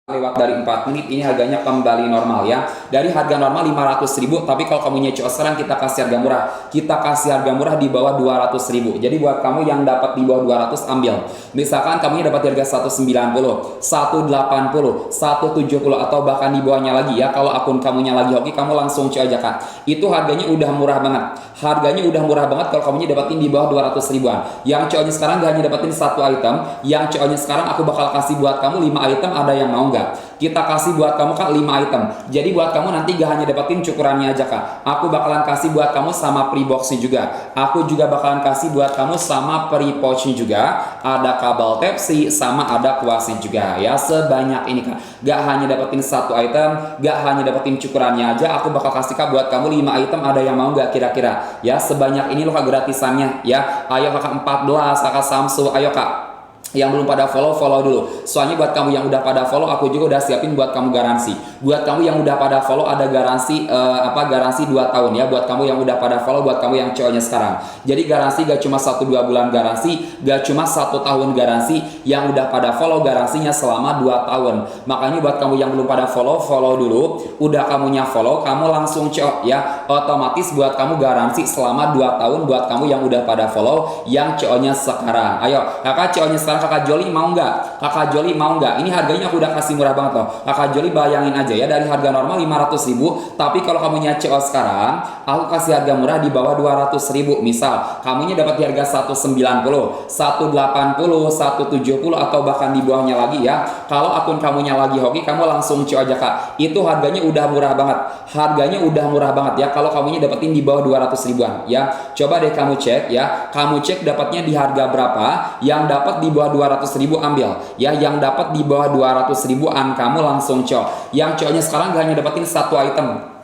lewat dari 4 menit ini harganya kembali normal ya. Dari harga normal 500.000, tapi kalau kamu nyecok sekarang kita kasih harga murah. Kita kasih harga murah di bawah 200.000. Jadi buat kamu yang dapat di bawah 200 ambil. Misalkan kamu dapat harga 190, 180, 170 atau bahkan di bawahnya lagi ya. Kalau akun kamunya lagi hoki, kamu langsung cek aja Kak. Itu harganya udah murah banget. Harganya udah murah banget kalau kamunya dapetin di bawah 200 ribuan. Yang cowoknya sekarang gak hanya dapetin satu item, yang cowoknya sekarang aku bakal kasih buat kamu 5 item, ada yang mau nggak? Kita kasih buat kamu Kak 5 item. Jadi buat kamu nanti gak hanya dapetin cukurannya aja Kak. Aku bakalan kasih buat kamu sama free boxnya juga. Aku juga bakalan kasih buat kamu sama free pouchnya juga. Ada kabel Type-C sama ada kuasnya juga ya. Sebanyak ini Kak. Gak hanya dapetin satu item, gak hanya dapetin cukurannya aja. Aku bakal kasih Kak buat kamu 5 item, ada yang mau nggak kira-kira? Ya sebanyak ini loh Kak gratisannya ya. Ayo Kakak 14, Kakak Samsu, ayo Kak. Yang belum pada follow dulu. Soalnya buat kamu yang udah pada follow, aku juga udah siapin buat kamu garansi. Buat kamu yang udah pada follow ada garansi garansi 2 tahun ya. Buat kamu yang udah pada follow, buat kamu yang cowoknya sekarang. Jadi garansi gak cuma 1-2 bulan garansi, gak cuma 1 tahun garansi. Yang udah pada follow garansinya selama 2 tahun. Makanya buat kamu yang belum pada follow dulu. Udah kamunya follow, kamu langsung cowok ya. Otomatis buat kamu garansi selama 2 tahun buat kamu yang udah pada follow, yang cowoknya sekarang. Ayo, Kakak cowoknya sekarang Kakak Joli mau nggak? Kakak Joli mau nggak? Ini harganya aku udah kasih murah banget loh. Kakak Joli bayangin aja ya, dari harga normal 500.000, tapi kalau kamu CO sekarang, aku kasih harga murah di bawah 200.000. Misal, kamunya dapat di harga 190, 180, 170 atau bahkan di bawahnya lagi ya. Kalau akun kamunya lagi hoki, kamu langsung CO aja Kak. Itu harganya udah murah banget. Harganya udah murah banget ya. Kalau kamunya dapetin di bawah 200 ribuan ya. Coba deh kamu cek ya. Kamu cek dapatnya di harga berapa? Yang dapat di bawah 200.000 ambil ya. Yang dapat di bawah 200.000an kamu langsung cok. Yang cowoknya sekarang gak hanya dapetin satu item,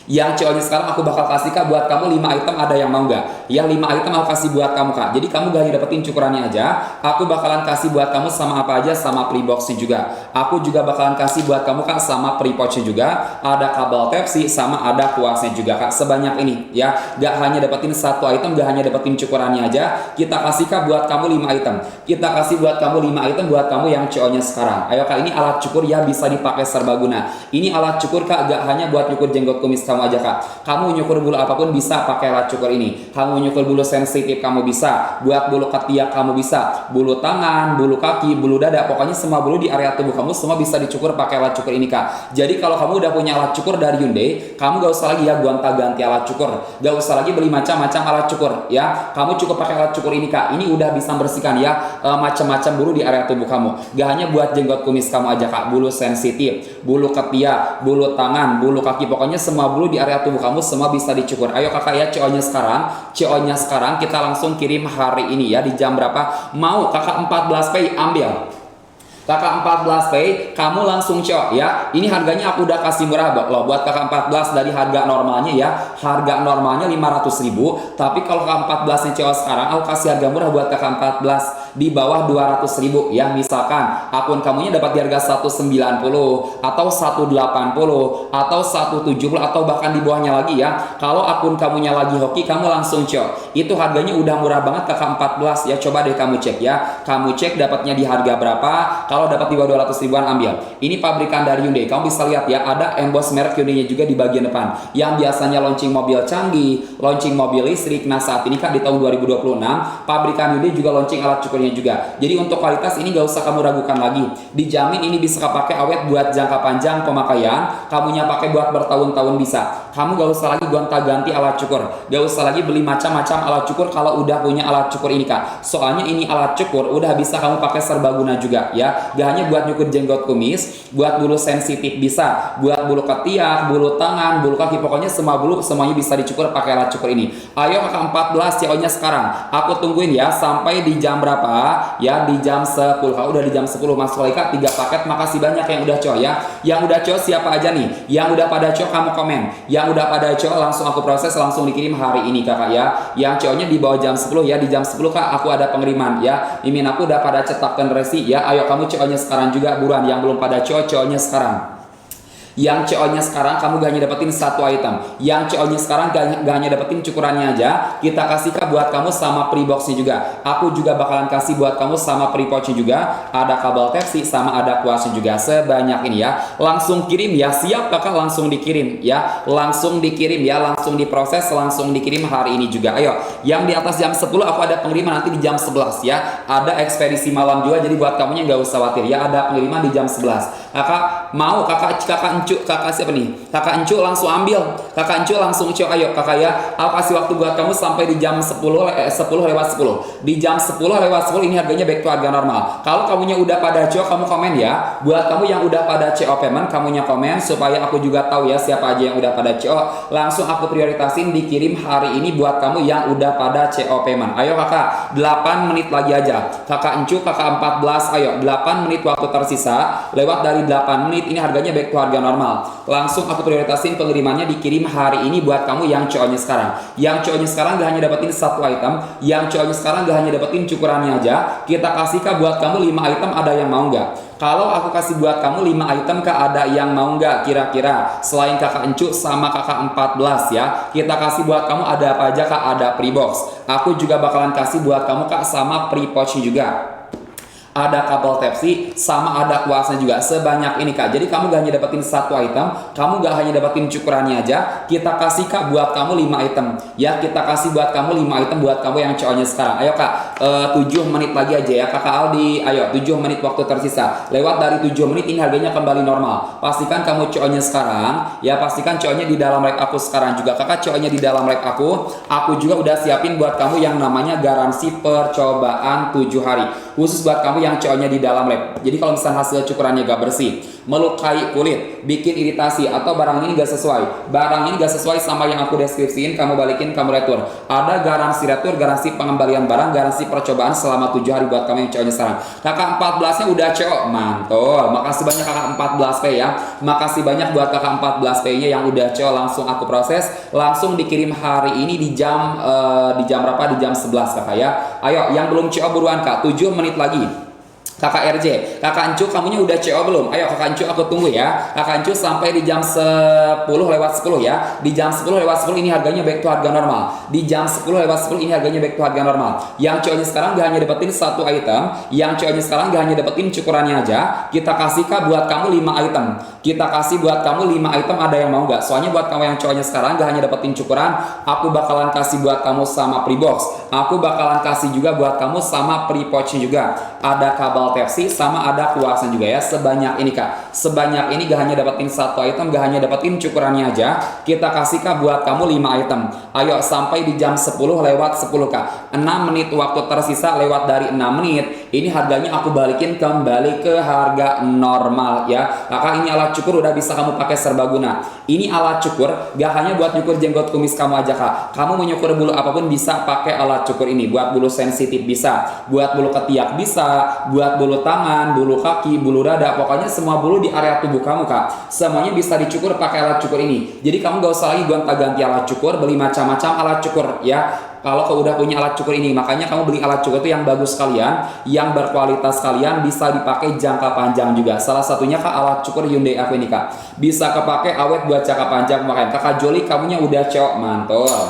yang cowoknya sekarang aku bakal kasih Kak buat kamu 5 item, ada yang mau nggak? Yang 5 item aku kasih buat kamu Kak. Jadi kamu gak hanya dapetin cukurannya aja, aku bakalan kasih buat kamu sama apa aja, sama free boxnya juga. Aku juga bakalan kasih buat kamu Kak sama free pouchnya juga. Ada kabel Type-C sama ada kuasnya juga Kak. Sebanyak ini ya. Gak hanya dapetin satu item, gak hanya dapetin cukurannya aja. Kita kasih Kak buat kamu 5 item. Kita kasih buat kamu 5 item buat kamu yang cowoknya sekarang. Ayo Kak, ini alat cukur ya, bisa dipakai serbaguna. Ini alat cukur Kak, gak hanya buat cukur jenggot kumis kamu aja Kak. Kamu nyukur bulu apapun bisa pakai alat cukur ini. Kamu nyukur bulu sensitif kamu bisa, buat bulu ketiak kamu bisa, bulu tangan, bulu kaki, bulu dada, pokoknya semua bulu di area tubuh kamu semua bisa dicukur pakai alat cukur ini Kak. Jadi kalau kamu udah punya alat cukur dari Hyundai, kamu gak usah lagi ya gonta-ganti alat cukur, gak usah lagi beli macam-macam alat cukur ya. Kamu cukup pakai alat cukur ini Kak. Ini udah bisa bersihkan ya macam-macam bulu di area tubuh kamu. Gak hanya buat jenggot kumis kamu aja Kak, bulu sensitif, bulu ketiak, bulu tangan, bulu kaki, pokoknya semua bulu di area tubuh kamu semua bisa dicukur. Ayo Kakak ya, CO-nya sekarang kita langsung kirim hari ini ya. Di jam berapa? Mau Kakak 14 pay ambil. Kakak 14 pay, kamu langsung cok ya. Ini harganya aku udah kasih murah loh buat Kakak 14 dari harga normalnya ya. Harga normalnya 500.000, tapi kalau Kakak 14 nya cok sekarang, aku kasih harga murah buat Kakak 14 di bawah 200.000 ya. Misalkan akun kamunya dapat di harga 190 atau 180 atau 170 atau bahkan di bawahnya lagi ya. Kalau akun kamunya lagi hoki, kamu langsung cok. Itu harganya udah murah banget Kakak 14 ya. Coba deh kamu cek ya. Kamu cek dapatnya di harga berapa. Kalau dapat di bawah 200 ribuan ambil. Ini pabrikan dari Hyundai. Kamu bisa lihat ya, ada emboss merek Hyundai-nya juga di bagian depan. Yang biasanya launching mobil canggih, launching mobil listrik. Nah saat ini Kak di tahun 2026, pabrikan Hyundai juga launching alat cukurnya juga. Jadi untuk kualitas ini gak usah kamu ragukan lagi. Dijamin ini bisa pakai awet buat jangka panjang pemakaian. Kamunya pakai buat bertahun-tahun bisa. Kamu gak usah lagi gonta-ganti alat cukur. Gak usah lagi beli macam-macam alat cukur kalau udah punya alat cukur ini Kak. Soalnya ini alat cukur udah bisa kamu pakai serbaguna juga ya. Gak hanya buat nyukur jenggot kumis, buat bulu sensitif bisa, buat bulu ketiak, bulu tangan, bulu kaki, pokoknya semua bulu semuanya bisa dicukur pakai alat cukur ini. Ayo Kakak 14 CO-nya sekarang. Aku tungguin ya sampai di jam berapa? Ya di jam 10. Kalau udah di jam 10 masuk lagi Kak 3 paket. Makasih banyak yang udah CO ya. Yang udah CO siapa aja nih? Yang udah pada CO kamu komen. Yang udah pada CO langsung aku proses, langsung dikirim hari ini Kakak ya. Yang CO-nya di bawah jam 10 ya. Di jam 10 Kak aku ada pengiriman ya. Mimin aku udah pada cetakkan resi ya. Ayo kamu CO-nya sekarang juga buruan. Yang belum pada CO-nya sekarang. Yang CO-nya sekarang kamu gak hanya dapetin satu item. Yang CO-nya sekarang gak hanya dapetin cukurannya aja, kita kasih kak buat kamu sama pre-boxnya juga. Aku juga bakalan kasih buat kamu sama pre-pouchnya juga. Ada kabel Type-C sama ada kuasnya juga. Sebanyak ini ya. Langsung kirim ya. Siap kakak, langsung dikirim ya. Langsung dikirim ya. Langsung diproses, langsung dikirim hari ini juga. Ayo, yang di atas jam 10 aku ada pengiriman nanti di jam 11 ya. Ada ekspedisi malam juga, jadi buat kamunya gak usah khawatir ya. Ada pengiriman di jam 11. Kakak mau, kakak encu, kakak siapa nih? Kakak encu langsung ambil. Kakak encu langsung CO. Ayo kakak ya. Aku kasih waktu buat kamu sampai di jam 10 lewat 10. Di jam 10 lewat 10 ini harganya back to harga normal. Kalau kamunya udah pada CO, kamu komen ya. Buat kamu yang udah pada CO payment, kamunya komen supaya aku juga tahu ya siapa aja yang udah pada CO. Langsung aku prioritasin dikirim hari ini buat kamu yang udah pada CO payment. Ayo kakak, 8 menit lagi aja. Kakak encu, kakak 14. Ayo, 8 menit waktu tersisa. Lewat dari 8 menit ini harganya back to harga normal. Langsung aku prioritasin pengirimannya dikirim hari ini buat kamu yang CO-nya sekarang. Yang CO-nya sekarang gak hanya dapetin satu item, yang CO-nya sekarang gak hanya dapetin cukurannya aja. Kita kasih kak buat kamu 5 item, ada yang mau nggak? Kalau aku kasih buat kamu 5 item kak, ada yang mau nggak kira-kira? Selain kakak encu sama kakak 14 ya, kita kasih buat kamu ada apa aja kak? Ada pre-box. Aku juga bakalan kasih buat kamu kak sama pre-pouch juga. Ada kabel Type-C sama ada kuasnya juga. Sebanyak ini kak. Jadi kamu gak hanya dapetin satu item, kamu gak hanya dapetin cukurannya aja. Kita kasih kak buat kamu 5 item ya. Kita kasih buat kamu 5 item buat kamu yang CO-nya sekarang. Ayo kak, 7 menit lagi aja ya kakak Aldi. Ayo 7 menit waktu tersisa. Lewat dari 7 menit ini harganya kembali normal. Pastikan kamu CO-nya sekarang ya. Pastikan CO-nya di dalam rek aku sekarang juga. Kakak CO-nya di dalam rek aku. Aku juga udah siapin buat kamu yang namanya garansi percobaan 7 hari. Khusus buat kamu yang CO-nya di dalam lab. Jadi kalau misalnya hasil cukurannya gak bersih, melukai kulit, bikin iritasi, atau barang ini gak sesuai, sama yang aku deskripsiin, kamu balikin, kamu retur. Ada garansi retur, garansi pengembalian barang, garansi percobaan selama 7 hari buat kamu yang CO-nya sekarang. Kakak 14 nya udah CO, mantul. Makasih banyak kakak 14P ya. Makasih banyak buat kakak 14P nya yang udah CO. Langsung aku proses, langsung dikirim hari ini di jam berapa? Di jam 11 kakak ya. Ayo yang belum CO buruan kak, 7 menit lagi. Kakak RJ, kakak Encu kamunya udah CO belum? Ayo kakak Encu aku tunggu ya. Kakak Encu sampai di jam 10 lewat 10 ya. Di jam 10 lewat 10 ini harganya back to harga normal. Di jam 10 lewat 10 ini harganya back to harga normal. Yang CO-nya sekarang gak hanya dapetin satu item, yang CO-nya sekarang gak hanya dapetin cukurannya aja. Kita kasih kak buat kamu 5 item. Kita kasih buat kamu 5 item, ada yang mau gak? Soalnya buat kamu yang CO-nya sekarang gak hanya dapetin cukuran, aku bakalan kasih buat kamu sama pre-box. Aku bakalan kasih juga buat kamu sama pre-pouch juga. Ada kabel Type-C sama ada kuasnya juga ya. Sebanyak ini kak, sebanyak ini gak hanya dapetin satu item, gak hanya dapetin cukurannya aja. Kita kasih kak buat kamu 5 item. Ayo sampai di jam 10 lewat 10 kak. 6 menit waktu tersisa. Lewat dari 6 menit ini harganya aku balikin kembali ke harga normal ya. Kakak ini alat cukur udah bisa kamu pakai serbaguna. Ini alat cukur gak hanya buat nyukur jenggot kumis kamu aja kak. Kamu mau nyukur bulu apapun bisa pakai alat cukur ini. Buat bulu sensitif bisa, buat bulu ketiak bisa, buat bulu tangan, bulu kaki, bulu dada, pokoknya semua bulu di area tubuh kamu kak, semuanya bisa dicukur pakai alat cukur ini. Jadi kamu gak usah lagi gonta-ganti alat cukur, beli macam-macam alat cukur ya. Kalau kau udah punya alat cukur ini, makanya kamu beli alat cukur itu yang bagus kalian, yang berkualitas kalian, bisa dipakai jangka panjang juga. Salah satunya kak alat cukur Hyundai aku ini kak, bisa kepake awet buat jangka panjang. Makanya kakak Joli kamunya udah cok, mantul.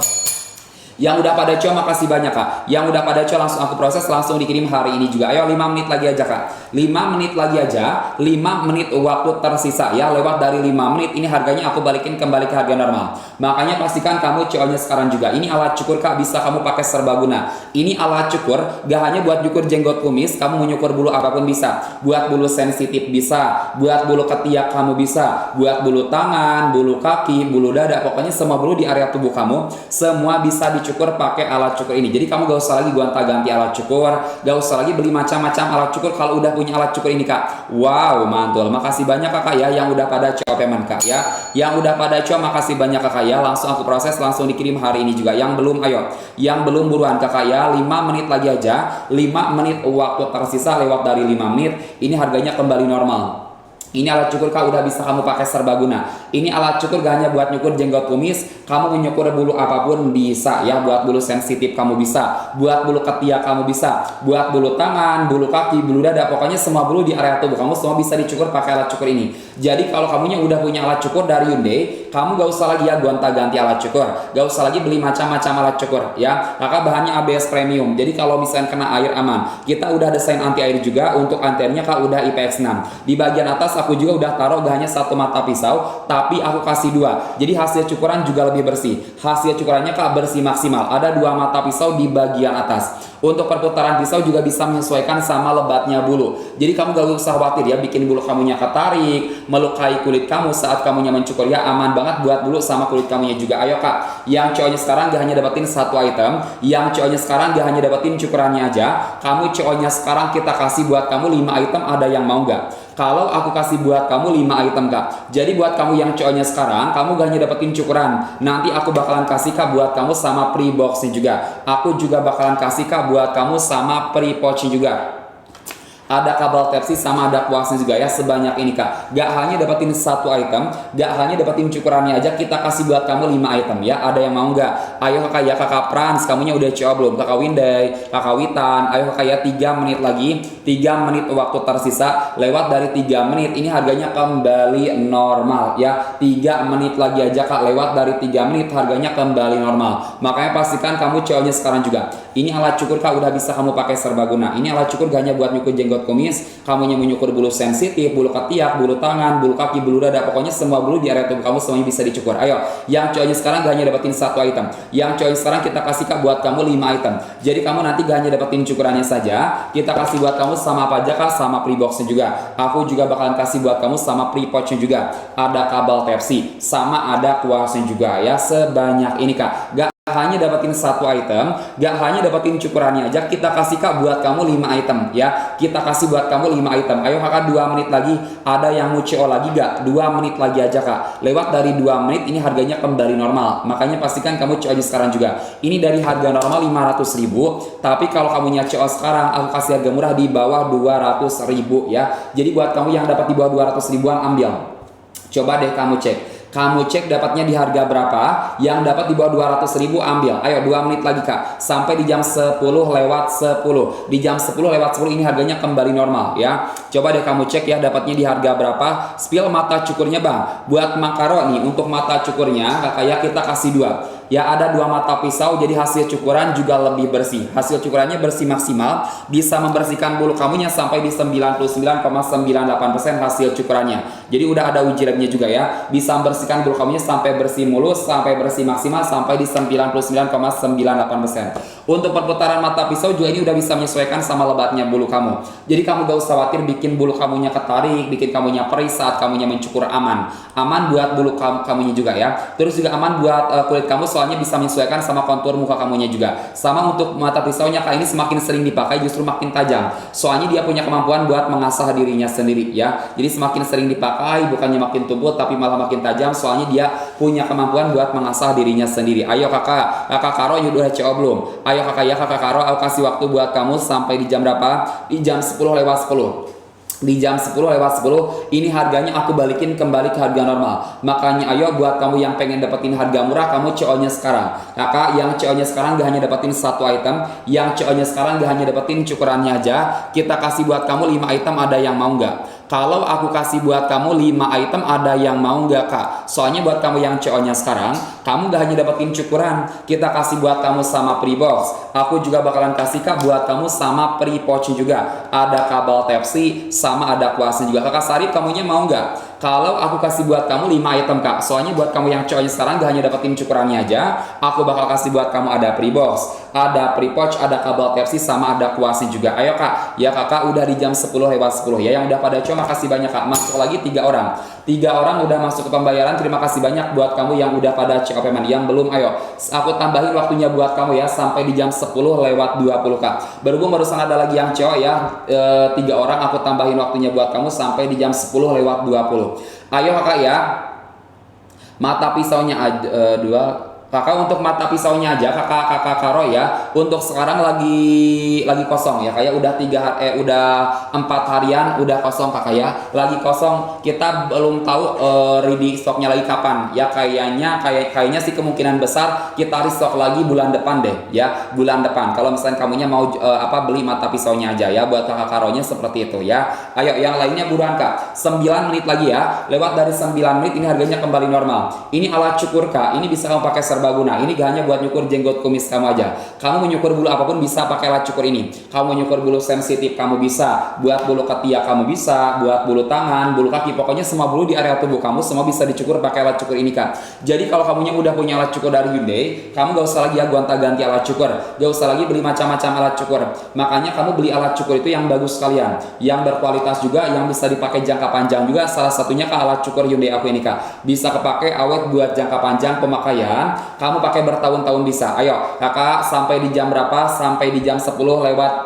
Yang udah pada CO makasih banyak kak. Yang udah pada CO langsung aku proses, langsung dikirim hari ini juga. Ayo 5 menit lagi aja kak. 5 menit lagi aja. 5 menit waktu tersisa ya. Lewat dari 5 menit ini harganya aku balikin kembali ke harga normal. Makanya pastikan kamu CO-nya sekarang juga. Ini alat cukur kak, bisa kamu pakai serbaguna. Ini alat cukur gak hanya buat nyukur jenggot kumis, kamu mau nyukur bulu apapun bisa. Buat bulu sensitif bisa, buat bulu ketiak kamu bisa, buat bulu tangan, bulu kaki, bulu dada, pokoknya semua bulu di area tubuh kamu semua bisa dicukur pakai alat cukur ini. Jadi kamu gak usah lagi gonta-ganti alat cukur, gak usah lagi beli macam-macam alat cukur kalau udah punya alat cukur ini kak. Wow, mantul. Makasih banyak kakak ya yang udah pada CO payment kak ya. Yang udah pada CO makasih banyak kakak ya. Langsung aku proses, langsung dikirim hari ini juga. Yang belum ayo, yang belum buruan kakak ya. 5 menit lagi aja. 5 menit waktu tersisa. Lewat dari 5 menit ini harganya kembali normal. Ini alat cukur kak udah bisa kamu pakai serbaguna. Ini alat cukur gak hanya buat nyukur jenggot kumis, kamu mau nyukur bulu apapun bisa ya. Buat bulu sensitif kamu bisa, buat bulu ketiak kamu bisa, buat bulu tangan, bulu kaki, bulu dada, pokoknya semua bulu di area tubuh kamu semua bisa dicukur pakai alat cukur ini. Jadi kalau kamunya udah punya alat cukur dari Hyundai, kamu gak usah lagi ya gonta-ganti alat cukur, gak usah lagi beli macam-macam alat cukur ya. Kakak bahannya ABS premium, jadi kalau misalnya kena air aman. Kita udah desain anti air juga, untuk anti airnya Kak udah IPX6. Di bagian atas aku juga udah taruh gak hanya satu mata pisau, tapi aku kasih dua. Jadi hasil cukuran juga lebih bersih. Hasil cukurannya Kak bersih maksimal. Ada dua mata pisau di bagian atas. Untuk perputaran pisau juga bisa menyesuaikan sama lebatnya bulu. Jadi kamu gak usah khawatir ya bikin bulu kamunya ketarik, melukai kulit kamu saat kamunya mencukur ya. Aman banget buat bulu sama kulit kamunya juga. Ayo Kak, yang cowoknya sekarang gak hanya dapetin satu item, yang cowoknya sekarang gak hanya dapetin cukurannya aja. Kamu cowoknya sekarang kita kasih buat kamu 5 item, ada yang mau gak? Kalau aku kasih buat kamu 5 item Kak. Jadi buat kamu yang cowoknya sekarang, kamu gak hanya dapetin cukuran. Nanti aku bakalan kasih Kak buat kamu sama free boxnya juga. Aku juga bakalan kasih Kak buat kamu sama free pouchnya juga. Ada kabel Type-C sama ada kuasnya juga ya, sebanyak ini Kak. Gak hanya dapetin satu item, gak hanya dapetin cukurannya aja, kita kasih buat kamu 5 item ya. Ada yang mau nggak? Ayo Kakak ya, Kakak Prans, kamunya udah coba belum? Kakak Winday, Kakak Witan, ayo Kakak ya, 3 menit lagi, 3 menit waktu tersisa. Lewat dari 3 menit, ini harganya kembali normal ya. 3 menit lagi aja Kak, lewat dari 3 menit harganya kembali normal. Makanya pastikan kamu cowoknya sekarang juga. Ini alat cukur Kak udah bisa kamu pakai serbaguna. Ini alat cukur gak hanya buat nyukur jenggot kumis, kamunya menyukur bulu sensitif, bulu ketiak, bulu tangan, bulu kaki, bulu dada, pokoknya semua bulu di area tubuh kamu semuanya bisa dicukur. Ayo, yang cowoknya sekarang gak hanya dapetin satu item, yang cowoknya sekarang kita kasih Kak buat kamu 5 item. Jadi kamu nanti gak hanya dapetin cukurannya saja, kita kasih buat kamu sama apa aja Kak, sama free boxnya juga. Aku juga bakalan kasih buat kamu sama free pouchnya juga. Ada kabel Type-C, sama ada kuasnya juga ya. Sebanyak ini Kak. Gak hanya dapetin satu item, gak hanya dapetin cukurannya aja, kita kasih Kak buat kamu 5 item ya. Kita kasih buat kamu 5 item. Ayo Kakak 2 menit lagi, ada yang mau CO lagi gak? 2 menit lagi aja Kak. Lewat dari 2 menit ini harganya kembali normal. Makanya pastikan kamu CO aja sekarang juga. Ini dari harga normal 500.000, tapi kalau kamunya CO sekarang aku kasih harga murah di bawah 200.000 ya. Jadi buat kamu yang dapat di bawah 200 ribuan ambil. Coba deh kamu cek. Kamu cek dapatnya di harga berapa, yang dapat di bawah 200.000 ambil. Ayo 2 menit lagi Kak, sampai di jam 10 lewat 10. Di jam 10 lewat 10 ini harganya kembali normal ya. Coba deh kamu cek ya dapatnya di harga berapa. Spill mata cukurnya Bang, buat makaro nih, untuk mata cukurnya Kakak ya kita kasih 2. Ya ada 2 mata pisau, jadi hasil cukuran juga lebih bersih. Hasil cukurannya bersih maksimal, bisa membersihkan bulu kamunya sampai di 99,98% hasil cukurannya. Jadi udah ada uji labnya juga ya, bisa membersihkan bulu kamunya sampai bersih mulus, sampai bersih maksimal sampai di 99,98%. Untuk perputaran mata pisau juga ini udah bisa menyesuaikan sama lebatnya bulu kamu. Jadi kamu gak usah khawatir bikin bulu kamunya ketarik, bikin kamunya perih saat kamunya mencukur. Aman. Aman buat bulu kamunya juga ya. Terus juga aman buat kulit kamu, soalnya bisa menyesuaikan sama kontur muka kamunya juga. Sama untuk mata pisaunya Kak, ini semakin sering dipakai justru makin tajam. Soalnya dia punya kemampuan buat mengasah dirinya sendiri ya. Jadi semakin sering dipakai bukannya makin tumpul tapi malah makin tajam, soalnya dia punya kemampuan buat mengasah dirinya sendiri. Ayo Kakak Karo udah CO belum? Ayo Kakak ya, Kakak Karo aku kasih waktu buat kamu sampai di jam berapa? Di jam 10 lewat 10. Di jam 10 lewat 10 ini harganya aku balikin kembali ke harga normal. Makanya ayo buat kamu yang pengen dapetin harga murah, kamu CO-nya sekarang. Kakak yang CO-nya sekarang gak hanya dapetin satu item, yang CO-nya sekarang gak hanya dapetin cukurannya aja, kita kasih buat kamu 5 item, ada yang mau nggak? Kalau aku kasih buat kamu 5 item, ada yang mau nggak Kak? Soalnya buat kamu yang CO-nya sekarang, kamu gak hanya dapetin cukuran, kita kasih buat kamu sama free box. Aku juga bakalan kasih Kak buat kamu sama free pouch juga. Ada kabel Type-C, sama ada kuasnya juga. Kakak Sarip kamunya mau nggak? Kalau aku kasih buat kamu 5 item Kak, soalnya buat kamu yang cowoknya sekarang gak hanya dapetin cukurannya aja, aku bakal kasih buat kamu ada free box, ada free pouch, ada kabel Type-C, sama ada kuasnya juga. Ayo Kak, ya Kakak udah di jam 10 lewat 10 ya. Yang udah pada coba makasih banyak Kak. Masuk lagi 3 orang. 3 orang udah masuk ke pembayaran. Terima kasih banyak buat kamu yang udah pada check out payment. Yang belum, ayo aku tambahin waktunya buat kamu ya sampai di jam 10 lewat 20 Kak. Berhubung barusan ada lagi yang cowok ya, 3 orang aku tambahin waktunya buat kamu sampai di jam 10 lewat 20. Ayo Kakak ya. Mata pisaunya 2 Kakak untuk mata pisaunya aja kakak karo ya. Untuk sekarang lagi kosong ya. Kayak udah 4 harian udah kosong kakak ya. Lagi kosong. Kita belum tahu ready stoknya lagi kapan ya. Kayaknya sih kemungkinan besar kita restock lagi bulan depan deh ya. Bulan depan. Kalau misalnya kamunya mau beli mata pisaunya aja ya buat kakak karonya seperti itu ya. Ayo yang lainnya buruan kak. 9 menit lagi ya. Lewat dari 9 menit ini harganya kembali normal. Ini alat cukur kak. Ini bisa kamu pakai serbaguna. Ini gak hanya buat nyukur jenggot kumis kamu aja. Kamu menyukur bulu apapun bisa pakai alat cukur ini. Kamu menyukur bulu sensitif kamu bisa, buat bulu ketiak kamu bisa, buat bulu tangan, bulu kaki, pokoknya semua bulu di area tubuh kamu semua bisa dicukur pakai alat cukur ini kan. Jadi kalau kamunya udah punya alat cukur dari Hyundai, kamu gak usah lagi ya gonta-ganti alat cukur, gak usah lagi beli macam-macam alat cukur. Makanya kamu beli alat cukur itu yang bagus sekalian, yang berkualitas juga, yang bisa dipakai jangka panjang juga. Salah satunya ke alat cukur Hyundai aku ini kak. Bisa kepake awet buat jangka panjang pemakaian. Kamu pakai bertahun-tahun bisa. Ayo kakak, sampai di jam berapa? Sampai di jam 10 lewat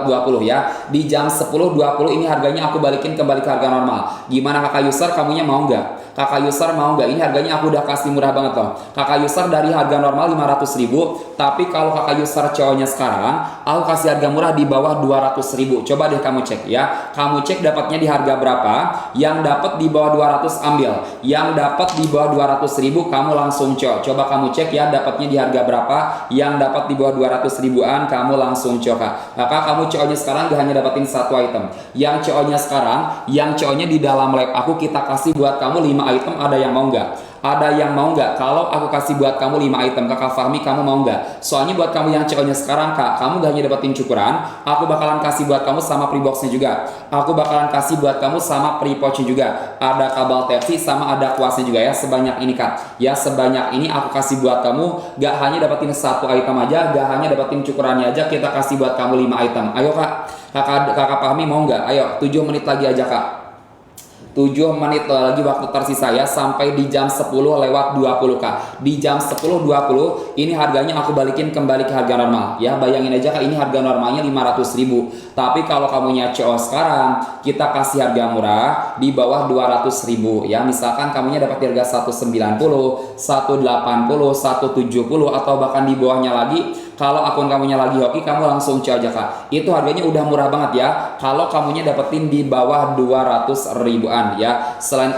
20 ya. Di jam 10.20 ini harganya aku balikin kembali ke harga normal. Gimana kakak user, kamunya mau nggak? Kakak user mau nggak? Ini harganya aku udah kasih murah banget loh. Kakak user dari harga normal 500.000, tapi kalau kakak user cowoknya sekarang aku kasih harga murah di bawah 200.000. Coba deh kamu cek ya. Kamu cek dapatnya di harga berapa? Yang dapat di bawah 200 ambil. Yang dapat di bawah 200.000 kamu langsung cok. Coba kamu cek ya dapatnya di harga berapa? Yang dapat di bawah 200 ribuan kamu langsung cok. Maka kamu CO-nya sekarang gak hanya dapetin 1 item. Yang CO-nya sekarang, yang CO-nya di dalam lab aku kita kasih buat kamu 5 item. Ada yang mau nggak? Ada yang mau nggak? Kalau aku kasih buat kamu 5 item, kakak Fahmi kamu mau nggak? Soalnya buat kamu yang CO-nya sekarang kak, kamu gak hanya dapetin cukuran, aku bakalan kasih buat kamu sama pre-boxnya juga. Aku bakalan kasih buat kamu sama pre-pouchnya juga. Ada kabel Type-C sama ada kuasnya juga ya. Sebanyak ini kak. Ya sebanyak ini aku kasih buat kamu. Gak hanya dapetin 1 item aja, gak hanya dapetin cukurannya aja, kita kasih buat kamu 5 item. Ayo kak, kakak Fahmi mau nggak? Ayo 7 menit lagi aja kak. 7 menit lagi waktu tersisa ya, sampai di jam 10.20 kak. Di jam 10.20 ini harganya aku balikin kembali ke harga normal ya. Bayangin aja kak, ini harga normalnya 500.000, tapi kalau kamunya CO sekarang kita kasih harga murah di bawah 200.000 ya. Misalkan kamunya dapat di harga 190, 180, 170 atau bahkan di bawahnya lagi. Kalau akun kamunya lagi hoki, kamu langsung CO aja kak. Itu harganya udah murah banget ya. Kalau kamunya dapetin di bawah 200 ribuan ya. Selain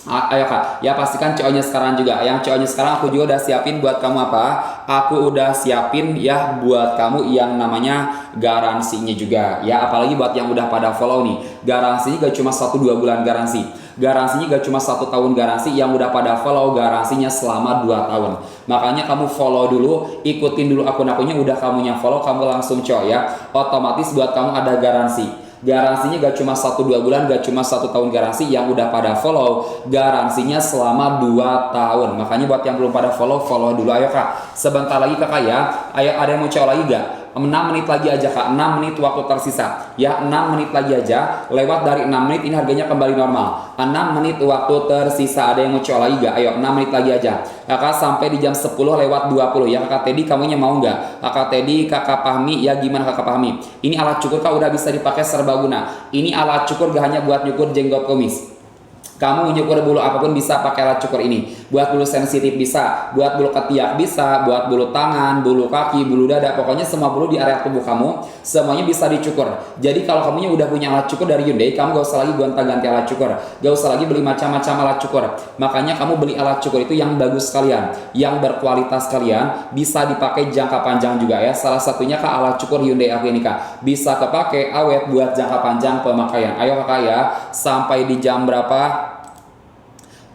ayo kak, ya pastikan CO-nya sekarang juga. Yang CO-nya sekarang aku juga udah siapin buat kamu apa? Aku udah siapin ya buat kamu yang namanya garansinya juga ya. Apalagi buat yang udah pada follow nih, garansinya gak cuma 1-2 bulan garansi. Garansinya gak cuma 1 tahun garansi. Yang udah pada follow garansinya selama 2 tahun. Makanya kamu follow dulu, ikutin dulu akun-akunnya. Udah kamunya follow, kamu langsung CO ya. Otomatis buat kamu ada garansi. Garansinya gak cuma 1-2 bulan, gak cuma 1 tahun garansi. Yang udah pada follow garansinya selama 2 tahun. Makanya buat yang belum pada follow, follow dulu. Ayo kak, sebentar lagi kakak ya. Ayo, ada yang mau CO lagi gak? 6 menit lagi aja kak, 6 menit waktu tersisa ya. 6 menit lagi aja. Lewat dari 6 menit ini harganya kembali normal. 6 menit waktu tersisa. Ada yang mau CO lagi gak? Ayo 6 menit lagi aja kakak, sampai di jam 10.20 ya. Kakak Teddy kamunya mau nggak? Kakak Teddy, kakak Fahmi ya. Gimana kakak Fahmi? Ini alat cukur kak udah bisa dipakai serbaguna. Ini alat cukur gak hanya buat nyukur jenggot kumis. Kamu nyukur bulu apapun bisa pakai alat cukur ini. Buat bulu sensitif bisa, buat bulu ketiak bisa, buat bulu tangan, bulu kaki, bulu dada, pokoknya semua bulu di area tubuh kamu semuanya bisa dicukur. Jadi kalau kamunya udah punya alat cukur dari Hyundai, kamu gak usah lagi gonta-ganti alat cukur, gak usah lagi beli macam-macam alat cukur. Makanya kamu beli alat cukur itu yang bagus sekalian, yang berkualitas sekalian, bisa dipakai jangka panjang juga ya. Salah satunya kak alat cukur Hyundai aku ini kak, bisa kepake awet buat jangka panjang pemakaian. Ayo kakak ya, sampai di jam berapa?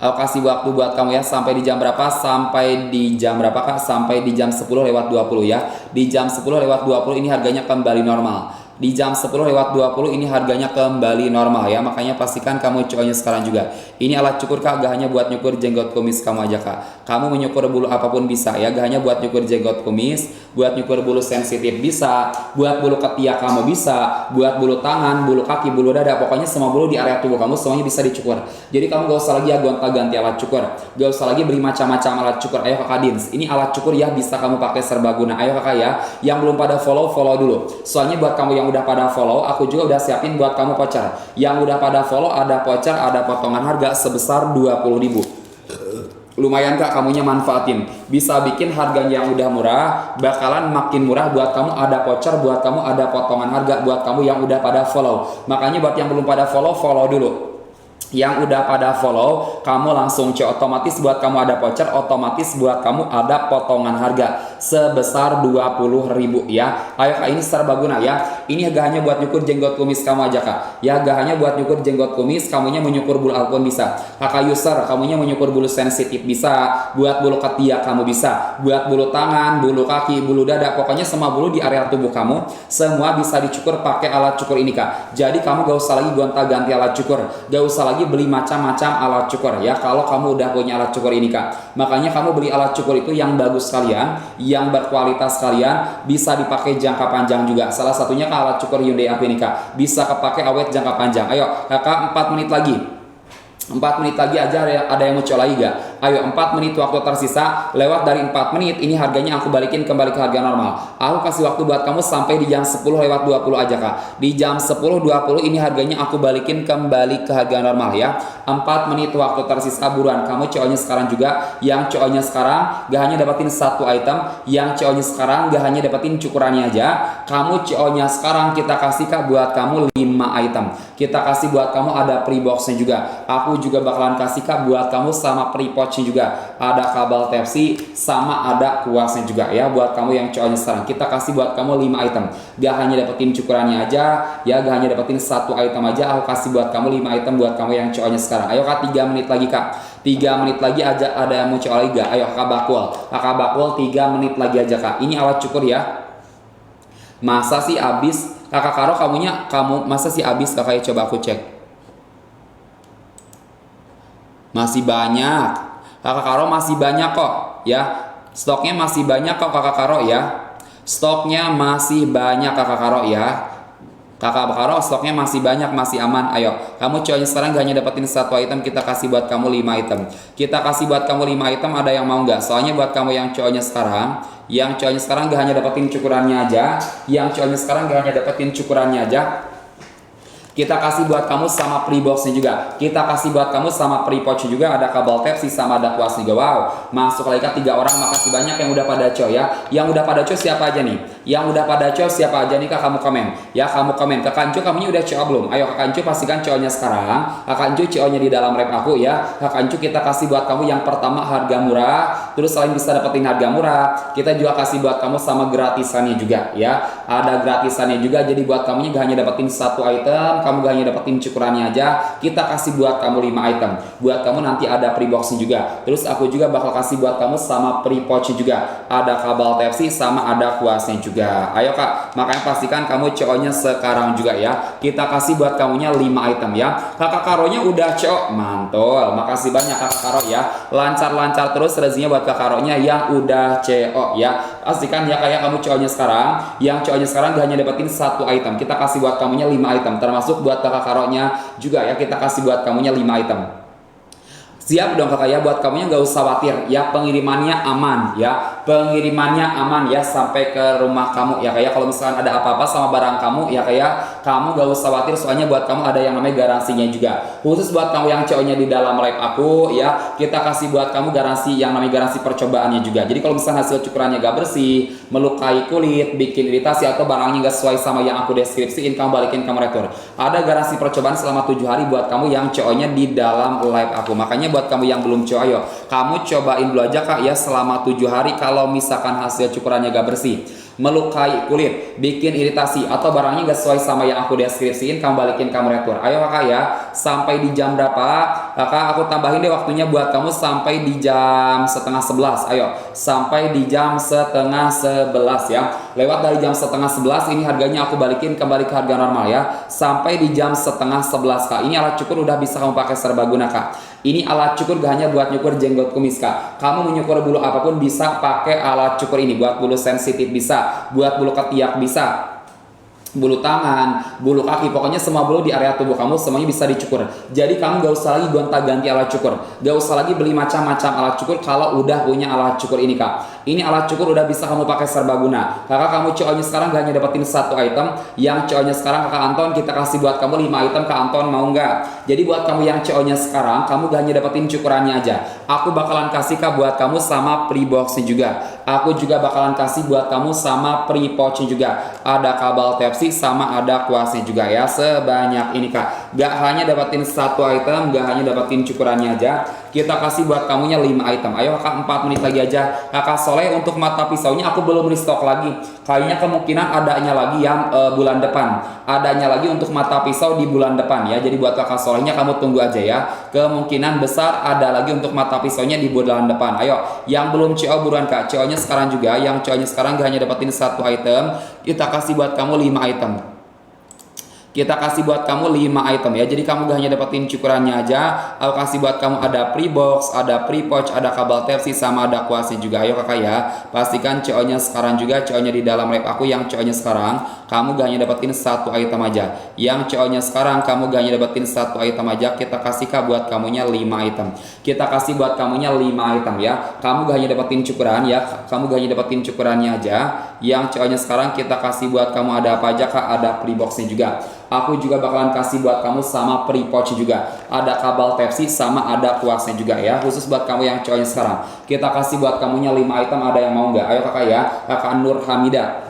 Aku kasih waktu buat kamu ya, sampai di jam berapa? Sampai di jam berapa kak? Sampai di jam 10.20 ya. Di jam 10.20 ini harganya kembali normal. Di jam 10.20 ini harganya kembali normal ya. Makanya pastikan kamu CO-nya sekarang juga. Ini alat cukur kak, gak hanya buat nyukur jenggot kumis kamu aja kak. Kamu menyukur bulu apapun bisa ya. Gak hanya buat nyukur jenggot kumis, buat nyukur bulu sensitif bisa, buat bulu ketiak kamu bisa, buat bulu tangan, bulu kaki, bulu dada, pokoknya semua bulu di area tubuh kamu semuanya bisa dicukur. Jadi kamu gak usah lagi ya gonta-ganti alat cukur, gak usah lagi beli macam-macam alat cukur. Ayo kakak Dins, ini alat cukur ya bisa kamu pakai serbaguna. Ayo kakak ya, yang belum pada follow, follow dulu. Soalnya buat kamu yang udah pada follow, aku juga udah siapin buat kamu voucher. Yang udah pada follow ada voucher, ada potongan harga sebesar 20.000. Lumayan Kak, kamunya manfaatin. Bisa bikin harganya yang udah murah bakalan makin murah buat kamu, ada voucher buat kamu, ada potongan harga buat kamu yang udah pada follow. Makanya buat yang belum pada follow, follow dulu. Yang udah pada follow, kamu langsung otomatis buat kamu ada voucher, otomatis buat kamu ada potongan harga sebesar 20.000 ya. Ayo Kak, ini serbaguna ya. Ini gak hanya buat nyukur jenggot kumis kamu aja Kak. Ya gak hanya buat nyukur jenggot kumis, kamunya menyukur bulu alpon bisa. Kakak user, kamunya menyukur bulu sensitif bisa. Buat bulu ketiak kamu bisa. Buat bulu tangan, bulu kaki, bulu dada, pokoknya semua bulu di area tubuh kamu semua bisa dicukur pakai alat cukur ini Kak. Jadi kamu gak usah lagi gonta-ganti alat cukur, gak usah lagi beli macam-macam alat cukur ya kalau kamu udah punya alat cukur ini Kak. Makanya kamu beli alat cukur itu yang bagus sekalian, yang berkualitas sekalian, bisa dipakai jangka panjang juga. Salah satunya Kak alat cukur Hyundai AP ini Kak, bisa kepake awet jangka panjang. Ayo Kakak, 4 menit lagi. 4 menit lagi aja ada yang mau coba lagi gak? Ayo 4 menit waktu tersisa. Lewat dari 4 menit ini harganya aku balikin kembali ke harga normal. Aku kasih waktu buat kamu sampai di jam 10 lewat 20 aja Kak. Di jam 10.20 ini harganya aku balikin kembali ke harga normal ya. 4 menit waktu tersisa, buruan. Kamu CO-nya sekarang juga. Yang CO-nya sekarang gak hanya dapetin satu item, yang CO-nya sekarang gak hanya dapetin cukurannya aja. Kamu CO-nya sekarang kita kasih Kak buat kamu 5 item. Kita kasih buat kamu ada pre-boxnya juga. Aku juga bakalan kasih Kak buat kamu sama pre-pouchnya juga. Ada kabel Type-C sama ada kuasnya juga ya buat kamu yang CO-nya sekarang. Kita kasih buat kamu 5 item. Gak hanya dapetin cukurannya aja ya, gak hanya dapetin satu item aja. Aku kasih buat kamu 5 item buat kamu yang CO-nya sekarang. Ayo Kak, 3 menit lagi Kak. 3 menit lagi aja ada yang mau CO lagi gak? Ayo Kakak bakul. Kakak bakul 3 menit lagi aja Kak. Ini alat cukur ya. Masa sih abis? Kakak Karo kamu masa sih abis Kakak? Coba aku cek. Masih banyak. Kakak Karo masih banyak kok ya. Stoknya masih banyak kok Kakak Karo ya. Stoknya masih banyak Kakak Karo ya. Kakak Karo stoknya masih banyak, masih aman. Ayo, kamu coy sekarang gak hanya dapetin satu item, kita kasih buat kamu 5 item. Kita kasih buat kamu 5 item, ada yang mau nggak? Soalnya buat kamu yang cowoknya sekarang, gak hanya dapetin cukurannya aja, yang cowoknya sekarang gak hanya dapetin cukurannya aja, kita kasih buat kamu sama pre-boxnya juga. Kita kasih buat kamu sama pre-pouch juga. Ada kabel Type-C sama ada kuas juga. Wow, masuk lagi Kak 3 orang. Makasih banyak yang udah pada coy ya. Yang udah pada coy siapa aja nih? Yang udah pada coy siapa aja nih Kak? Kamu komen ya, kamu komen. Kakak Ancu, kamunya udah coy belum? Ayo Kakak Ancu pastikan coynya sekarang. Kakak Ancu coynya di dalam rep aku ya. Kakak Ancu kita kasih buat kamu yang pertama harga murah. Terus selain bisa dapetin harga murah, kita juga kasih buat kamu sama gratisannya juga ya. Ada gratisannya juga. Jadi buat kamunya gak hanya dapetin satu item, kamu gak hanya dapetin cukurannya aja, kita kasih buat kamu 5 item. Buat kamu nanti ada pre-boxnya juga. Terus aku juga bakal kasih buat kamu sama pre-pouch juga. Ada kabel Type-C sama ada kuasnya juga. Ayo Kak, makanya pastikan kamu CO-nya sekarang juga ya. Kita kasih buat kamunya 5 item ya. Kakak Karonya udah CO, mantul. Makasih banyak Kakak Karo ya. Lancar-lancar terus rezekinya buat Kakak Karonya yang udah CO ya. Pastikan ya kayak kamu CO-nya sekarang, yang CO-nya sekarang gak hanya dapetin satu item, kita kasih buat kamunya 5 item, termasuk buat Kakak Karonya juga ya, kita kasih buat kamunya 5 item. Siap dong Kakak ya, buat kamunya gak usah khawatir ya, pengirimannya aman ya, pengirimannya aman ya sampai ke rumah kamu ya. Kayak kalau misalkan ada apa-apa sama barang kamu ya, kayak kamu gak usah khawatir, soalnya buat kamu ada yang namanya garansinya juga. Khusus buat kamu yang CO-nya di dalam live aku ya, kita kasih buat kamu garansi yang namanya garansi percobaannya juga. Jadi kalau misalkan hasil cukurannya gak bersih, melukai kulit, bikin iritasi atau barangnya gak sesuai sama yang aku deskripsiin, kamu balikin kamu retur. Ada garansi percobaan selama 7 hari buat kamu yang CO-nya di dalam live aku. Makanya buat kamu yang belum coba, ayo kamu cobain dulu aja Kak ya selama 7 hari. Kalau misalkan hasil cukurannya gak bersih, melukai kulit, bikin iritasi atau barangnya gak sesuai sama yang aku deskripsiin, kamu balikin kamu retur. Ayo Kakak ya, sampai di jam berapa Kakak? Aku tambahin deh waktunya buat kamu sampai di jam setengah 11. Ayo sampai di jam setengah 11 ya. Lewat dari jam setengah 11 ini harganya aku balikin kembali ke harga normal ya. Sampai di jam setengah 11 Kak. Ini alat cukur udah bisa kamu pakai serbaguna Kak. Ini alat cukur gak hanya buat nyukur jenggot kumis Kak. Kamu menyukur bulu apapun bisa pakai alat cukur ini. Buat bulu sensitif bisa, buat bulu ketiak bisa, bulu tangan, bulu kaki, pokoknya semua bulu di area tubuh kamu semuanya bisa dicukur. Jadi kamu gak usah lagi gonta-ganti alat cukur, gak usah lagi beli macam-macam alat cukur kalau udah punya alat cukur ini kak. Ini alat cukur udah bisa kamu pakai serbaguna. Kakak kamu cowoknya sekarang gak hanya dapetin satu item, yang cowoknya sekarang kakak Anton kita kasih buat kamu 5 item, kak Anton mau nggak? Jadi buat kamu yang cowoknya sekarang, kamu gak hanya dapetin cukurannya aja. Aku bakalan kasih kak buat kamu sama pre boxnya juga. Aku juga bakalan kasih buat kamu sama pre pouchnya juga. Ada kabel Type-C sama ada kuasnya juga ya, sebanyak ini kak. Gak hanya dapetin satu item, gak hanya dapetin cukurannya aja, kita kasih buat kamunya 5 item. Ayo kak, 4 menit lagi aja. Kakak Soleh untuk mata pisaunya aku belum restock lagi, kayaknya kemungkinan adanya lagi yang bulan depan, adanya lagi untuk mata pisau di bulan depan ya. Jadi buat kakak Solehnya kamu tunggu aja ya, kemungkinan besar ada lagi untuk mata pisaunya di bulan depan. Ayo yang belum CO buruan kak, CO nya sekarang juga. Yang CO nya sekarang gak hanya dapetin satu item, kita kasih buat kamu 5 item. Kita kasih buat kamu 5 item ya. Jadi kamu gak hanya dapetin cukurannya aja, aku kasih buat kamu ada pre box, ada pre pouch, ada kabel Type-C sama ada kuasnya juga. Ayo kakak ya, pastikan CO-nya sekarang juga, CO-nya di dalam lab aku yang CO-nya sekarang kamu gak hanya dapetin satu item aja. Yang CO-nya sekarang kamu gak hanya dapetin satu item aja, kita kasih kak buat kamunya 5 item. Kita kasih buat kamunya 5 item ya. Kamu gak hanya dapetin cukuran ya, kamu gak hanya dapetin cukurannya aja. Yang CO-nya sekarang kita kasih buat kamu ada apa aja kak, ada pre boxnya juga. Aku juga bakalan kasih buat kamu sama pre pouch juga. Ada kabel Type-C sama ada kuasnya juga ya. Khusus buat kamu yang cowoknya sekarang. Kita kasih buat kamunya 5 item, ada yang mau nggak? Ayo kakak ya, kakak Nur Hamida.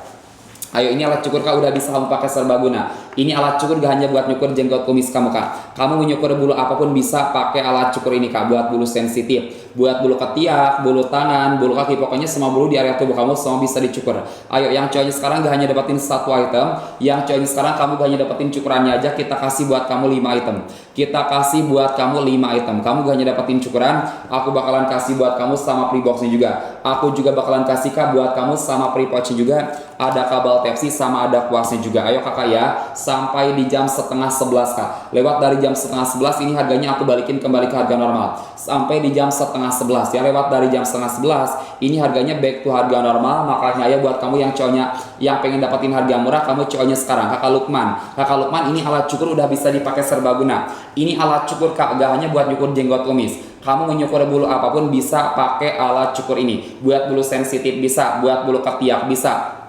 Ayo, ini alat cukur kak udah bisa kamu pakai serbaguna. Ini alat cukur gak hanya buat nyukur jenggot kumis kamu kak. Kamu mau nyukur bulu apapun bisa pakai alat cukur ini kak. Buat bulu sensitif, buat bulu ketiak, bulu tangan, bulu kaki, pokoknya semua bulu di area tubuh kamu semua bisa dicukur. Ayo yang cowoknya sekarang gak hanya dapetin satu item, yang cowoknya sekarang kamu gak hanya dapetin cukurannya aja, kita kasih buat kamu 5 item. Kita kasih buat kamu 5 item. Kamu gak hanya dapetin cukuran, aku bakalan kasih buat kamu sama pre boxnya juga. Aku juga bakalan kasih kak buat kamu sama pre pouchnya juga. Ada kabel Type-C sama ada kuasnya juga. Ayo kakak ya, sampai di jam setengah 11 kak. Lewat dari jam setengah 11 ini harganya aku balikin kembali ke harga normal. Sampai di jam setengah 11 ya, lewat dari jam setengah 11 ini harganya back to harga normal. Makanya ya buat kamu yang cowoknya yang pengen dapetin harga murah, kamu cowoknya sekarang kakak Lukman. Kakak Lukman, ini alat cukur udah bisa dipakai serbaguna. Ini alat cukur kak, gak hanya buat nyukur jenggot kumis. Kamu menyukur bulu apapun bisa pakai alat cukur ini. Buat bulu sensitif bisa, buat bulu ketiak bisa,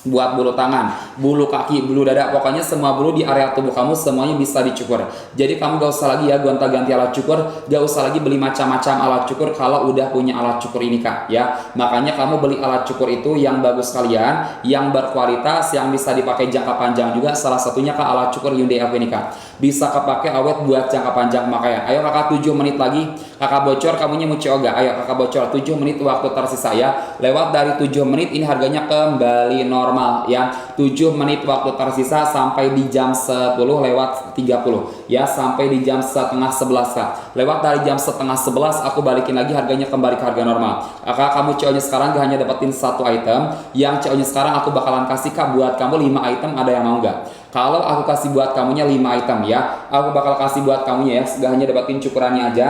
buat bulu tangan, bulu kaki, bulu dada, pokoknya semua bulu di area tubuh kamu semuanya bisa dicukur. Jadi kamu gak usah lagi ya gonta-ganti alat cukur, gak usah lagi beli macam-macam alat cukur kalau udah punya alat cukur ini kak ya. Makanya kamu beli alat cukur itu yang bagus kalian, yang berkualitas, yang bisa dipakai jangka panjang juga. Salah satunya kak alat cukur Hyundai Aqua ini kak, bisa kepake awet buat jangka panjang pemakaian. Ayo kakak 7 menit lagi, kakak bocor kamunya mau coba. Ayo kakak bocor 7 menit waktu tersisa ya. Lewat dari 7 menit ini harganya kembali normal ya. 7 menit waktu tersisa sampai di jam 10 lewat 30 ya, sampai di jam setengah 11 kak. Lewat dari jam setengah 11 aku balikin lagi harganya kembali ke harga normal. Kakak kamu cowoknya sekarang gak hanya dapetin satu item, yang cowoknya sekarang aku bakalan kasih kak buat kamu 5 item, ada yang mau nggak? Kalau aku kasih buat kamunya 5 item ya, aku bakal kasih buat kamunya ya, gak hanya dapetin cukurannya aja.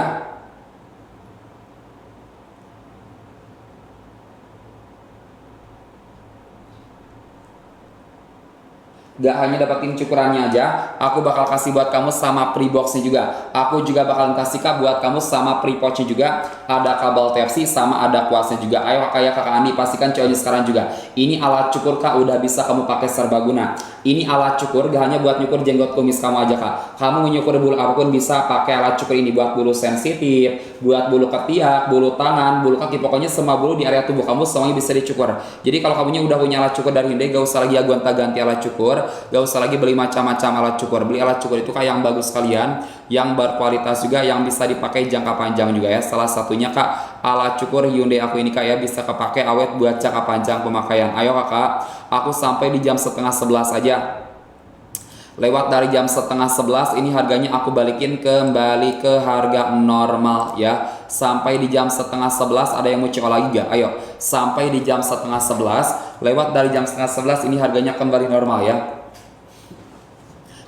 Gak hanya dapetin cukurannya aja, aku bakal kasih buat kamu sama pre boxnya juga. Aku juga bakalan kasih kak buat kamu sama pre pouchnya juga. Ada kabel Type-C sama ada kuasnya juga. Ayo kayak kakak Andi, pastikan cowoknya sekarang juga. Ini alat cukur kak udah bisa kamu pakai serbaguna. Ini alat cukur gak hanya buat nyukur jenggot kumis kamu aja kak. Kamu menyukur bulu apapun bisa pakai alat cukur ini. Buat bulu sensitif, buat bulu ketiak, bulu tangan, bulu kaki, pokoknya semua bulu di area tubuh kamu semuanya bisa dicukur. Jadi kalau kamunya udah punya alat cukur dari Hyundai, gak usah lagi ya gonta-ganti alat cukur, gak usah lagi beli macam-macam alat cukur. Beli alat cukur itu kayak yang bagus kalian, yang berkualitas juga, yang bisa dipakai jangka panjang juga ya. Salah satunya kak alat cukur Hyundai aku ini kak ya, bisa kepake awet buat jangka panjang pemakaian. Ayo kakak, aku sampai di jam setengah 11 aja. Lewat dari jam setengah 11 ini harganya aku balikin kembali ke harga normal ya. Sampai di jam setengah 11 ada yang mau coba lagi gak? Ayo, sampai di jam setengah 11. Lewat dari jam setengah 11 ini harganya kembali normal ya.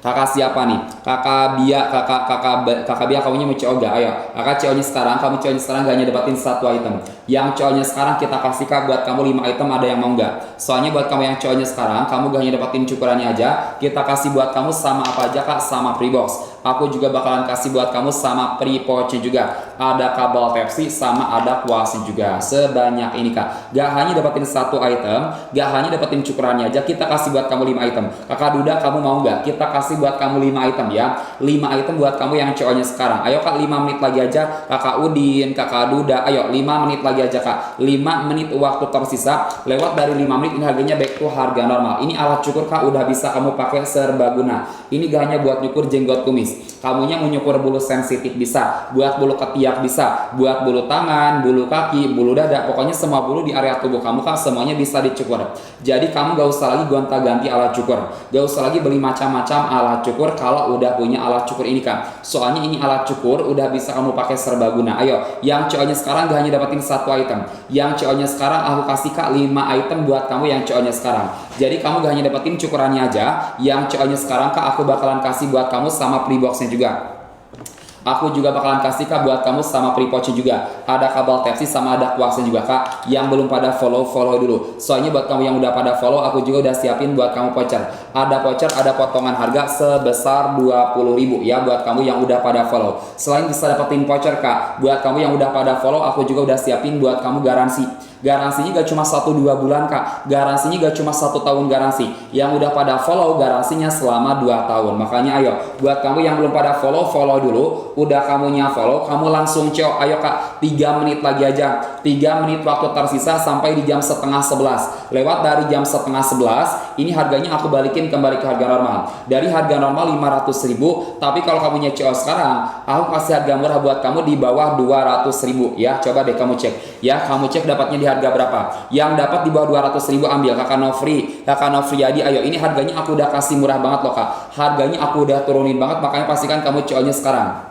Kakak siapa nih? Kakak Bia, kakak Bia kamunya mau CO gak? Ayo, kakak CO-nya sekarang, kamu CO-nya sekarang gak hanya dapatin satu item. Yang CO-nya sekarang kita kasih kak buat kamu 5 item, ada yang mau nggak? Soalnya buat kamu yang CO-nya sekarang, kamu gak hanya dapatin cukurannya aja, kita kasih buat kamu sama apa aja kak? Sama free box. Aku juga bakalan kasih buat kamu sama free pouch juga. Ada kabel Pepsi sama ada kuasi juga. Sebanyak ini kak. Gak hanya dapatin satu item, gak hanya dapetin cukurannya aja, kita kasih buat kamu 5 item. Kakak Duda kamu mau nggak? Kita kasih buat kamu 5 item ya. 5 item buat kamu yang CO-nya sekarang. Ayo kak, 5 menit lagi aja. Kakak Udin, kakak Duda, ayo 5 menit lagi aja kak. 5 menit waktu tersisa. Lewat dari 5 menit ini harganya back to harga normal. Ini alat cukur kak udah bisa kamu pakai serbaguna. Ini gak hanya buat nyukur jenggot kumis. Kamunya mau nyukur bulu sensitif bisa, buat bulu ketiak bisa, buat bulu tangan, bulu kaki, bulu dada, pokoknya semua bulu di area tubuh kamu kan semuanya bisa dicukur. Jadi kamu gak usah lagi gonta-ganti alat cukur, gak usah lagi beli macam-macam alat cukur kalau udah punya alat cukur ini kan. Soalnya ini alat cukur udah bisa kamu pakai serbaguna. Ayo, yang CO-nya sekarang gak hanya dapetin satu item, yang CO-nya sekarang aku kasih kak 5 item buat kamu yang CO-nya sekarang. Jadi kamu gak hanya dapetin cukurannya aja, yang CO-nya sekarang kak aku bakalan kasih buat kamu sama free box-nya juga. Aku juga bakalan kasih kak buat kamu sama free pouch juga. Ada kabel Type-C sama ada kuasnya juga kak. Yang belum pada follow dulu. Soalnya buat kamu yang udah pada follow, aku juga udah siapin buat kamu voucher. Ada voucher, ada potongan harga sebesar 20.000 ya buat kamu yang udah pada follow. Selain bisa dapetin voucher kak, buat kamu yang udah pada follow, aku juga udah siapin buat kamu garansi. Garansinya gak cuma 1-2 bulan kak, garansinya gak cuma 1 tahun garansi. Yang udah pada follow garansinya selama 2 tahun. Makanya ayo, buat kamu yang belum pada follow dulu. Udah kamunya follow, kamu langsung CO. Ayo kak, 3 menit lagi aja. 3 menit waktu tersisa sampai di jam setengah 11. Lewat dari jam setengah 11, ini harganya aku balikin kembali ke harga normal. Dari harga normal 500.000, tapi kalau kamunya CO sekarang, aku kasih harga murah buat kamu di bawah 200.000 ya. Coba deh kamu cek. Ya, kamu cek dapatnya di harga berapa? Yang dapat di bawah 200.000 ambil kakak Nofri, kakak Nofriyadi. Ayo, ini harganya aku udah kasih murah banget loh kak. Harganya aku udah turunin banget, makanya pastikan kamu CO-nya sekarang.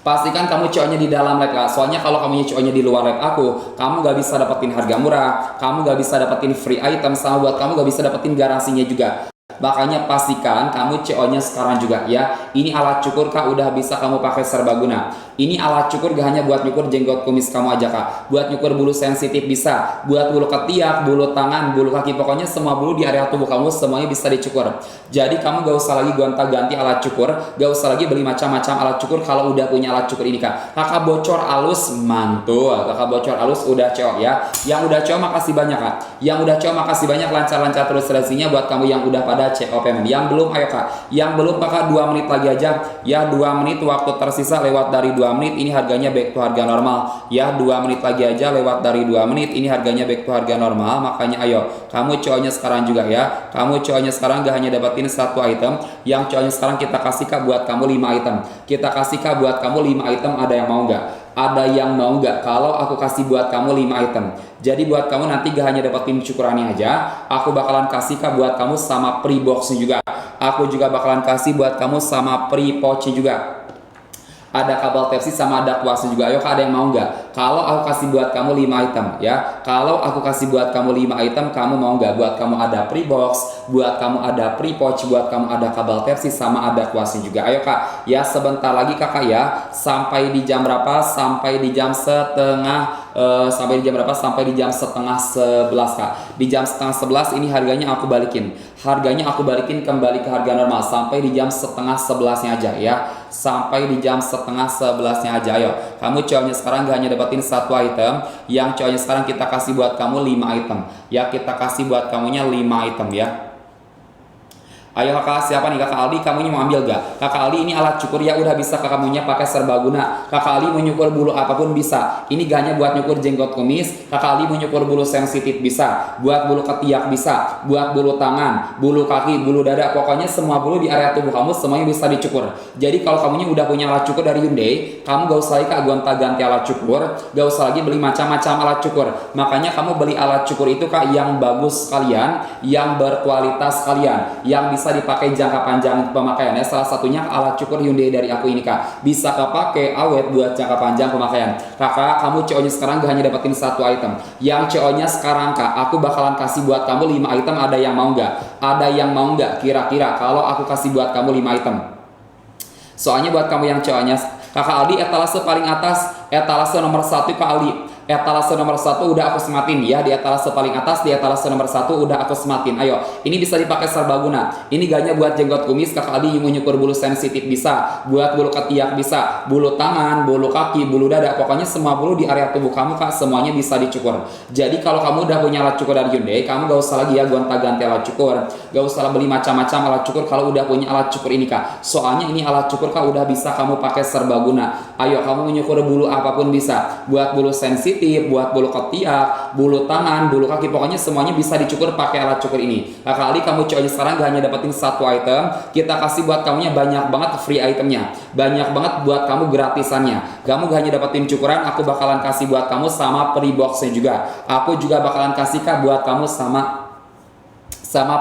Pastikan kamu CO-nya di dalam live kak. Soalnya kalau kamu CO-nya di luar live aku, kamu gak bisa dapetin harga murah, kamu gak bisa dapetin free item, sama buat kamu gak bisa dapetin garansinya juga. Makanya pastikan kamu CO-nya sekarang juga ya. Ini alat cukur kak udah bisa kamu pakai serbaguna. Ini alat cukur gak hanya buat nyukur jenggot kumis kamu aja kak. Buat nyukur bulu sensitif bisa, buat bulu ketiak, bulu tangan, bulu kaki, pokoknya semua bulu di area tubuh kamu semuanya bisa dicukur. Jadi kamu gak usah lagi gonta-ganti alat cukur, gak usah lagi beli macam-macam alat cukur kalau udah punya alat cukur ini kak. Kakak bocor alus mantul, kakak bocor alus udah CO ya. Yang udah CO makasih banyak kak. Yang udah CO makasih banyak, lancar-lancar terus rezekinya buat kamu yang udah pada CO payment. Yang belum ayo kak, yang belum kakak 2 menit lagi aja ya. 2 menit waktu tersisa. Lewat dari 2 menit ini harganya back to harga normal ya. 2 menit lagi aja, lewat dari 2 menit ini harganya back to harga normal. Makanya ayo kamu CO-nya sekarang juga ya. Kamu CO-nya sekarang gak hanya dapetin satu item, yang CO-nya sekarang kita kasih kak buat kamu 5 item. Kita kasih kak buat kamu 5 item, ada yang mau nggak? Ada yang mau nggak kalau aku kasih buat kamu 5 item? Jadi buat kamu nanti gak hanya dapetin cukurannya aja, aku bakalan kasih kak buat kamu sama free box juga. Aku juga bakalan kasih buat kamu sama free pouch juga. Ada kabel Type-C sama ada kuasnya juga. Ayo kak, ada yang mau nggak? Kalau aku kasih buat kamu 5 item ya. Kalau aku kasih buat kamu 5 item, kamu mau nggak? Buat kamu ada free box, buat kamu ada free pouch, buat kamu ada kabel Type-C sama ada kuasnya juga. Ayo kak, ya sebentar lagi kakak ya. Sampai di jam berapa? Sampai di jam setengah sampai di jam berapa? Sampai di jam setengah 11 kak. Di jam setengah 11 ini harganya aku balikin. Harganya aku balikin kembali ke harga normal sampai di jam setengah 11-nya aja ya. Sampai di jam setengah 11-nya aja. Ayo, kamu CO-nya sekarang gak hanya dapetin satu item, yang CO-nya sekarang kita kasih buat kamu 5 item. Ya, kita kasih buat kamunya 5 item ya. Ayo kakak, siapa nih? Kakak Aldi, kamunya mau ambil gak? Kakak Aldi, ini alat cukur ya, udah bisa kakak kamunya pakai serbaguna. Kakak Aldi mau nyukur bulu apapun bisa. Ini gak hanya buat nyukur jenggot kumis, kakak Aldi mau nyukur bulu sensitif bisa, buat bulu ketiak bisa, buat bulu tangan, bulu kaki, bulu dada, pokoknya semua bulu di area tubuh kamu semuanya bisa dicukur. Jadi kalau kamunya udah punya alat cukur dari Hyundai, kamu gak usah lagi kak gonta-ganti alat cukur, gak usah lagi beli macam-macam alat cukur. Makanya kamu beli alat cukur itu kak yang bagus sekalian, yang berkualitas sekalian, yang bisa bisa dipakai jangka panjang pemakaian ya. Salah satunya alat cukur Hyundai dari aku ini kak, bisa kepake awet buat jangka panjang pemakaian. Kakak, kamu CO nya sekarang gak hanya dapetin satu item. Yang CO nya sekarang kak, aku bakalan kasih buat kamu 5 item. Ada yang mau nggak? Ada yang mau nggak kira-kira kalau aku kasih buat kamu 5 item? Soalnya buat kamu yang CO nya kakak Aldi, etalase paling atas, etalase nomor 1 kak Aldi. Etalase nomor 1 udah aku sematin ya, di etalase paling atas, di etalase nomor 1 udah aku sematin. Ayo, ini bisa dipakai serbaguna. Ini gaknya buat jenggot kumis, kakak Aldi mau nyukur bulu sensitif bisa, buat bulu ketiak bisa, bulu tangan, bulu kaki, bulu dada, pokoknya semua bulu di area tubuh kamu kak, semuanya bisa dicukur. Jadi kalau kamu udah punya alat cukur dari Hyundai, kamu gak usah lagi ya gonta-ganti alat cukur, gak usah beli macam-macam alat cukur kalau udah punya alat cukur ini kak. Soalnya ini alat cukur kak udah bisa kamu pakai serbaguna. Ayo, kamu menyukur bulu apapun bisa, buat bulu sensitif, buat bulu ketiak, bulu tangan, bulu kaki, pokoknya semuanya bisa dicukur pakai alat cukur ini. Kakak Ali, kamu CO nya sekarang gak hanya dapetin satu item, kita kasih buat kamunya banyak banget free itemnya, banyak banget buat kamu gratisannya. Kamu gak hanya dapetin cukuran, aku bakalan kasih buat kamu sama free boxnya juga. Aku juga bakalan kasih kak buat kamu sama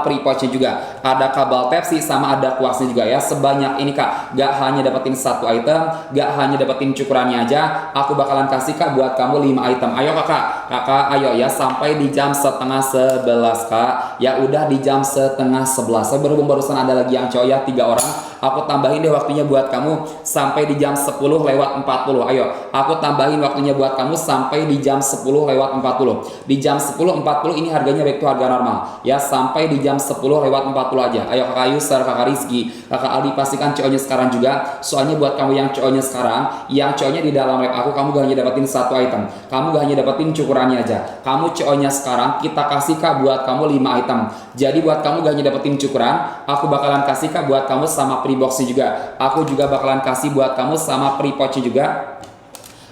free pouchnya juga, ada kabel Type-C sama ada kuasnya juga ya. Sebanyak ini kak, gak hanya dapetin satu item, gak hanya dapetin cukurannya aja, aku bakalan kasih kak buat kamu 5 item. Ayo kakak, ayo ya, sampai di jam setengah 11 kak ya, udah di jam setengah 11. Berhubung barusan ada lagi yang cowok ya, 3 orang, aku tambahin deh waktunya buat kamu sampai di jam 10:40. Ayo, aku tambahin waktunya buat kamu sampai di jam 10:40. Di jam 10:40 ini harganya baik itu harga normal ya, sampai di jam 10:40 aja. Ayo kakak Yusar, kakak Rizky, kakak Aldi, pastikan CO nya sekarang juga. Soalnya buat kamu yang CO nya sekarang, yang CO nya di dalam lab aku, kamu gak hanya dapetin satu item, kamu gak hanya dapetin cukurannya aja, kamu CO nya sekarang kita kasih kak buat kamu 5 item. Jadi buat kamu gak hanya dapetin cukuran, aku bakalan kasih kak buat kamu sama free boxnya juga. Aku juga bakalan kasih buat kamu sama free pouchnya juga,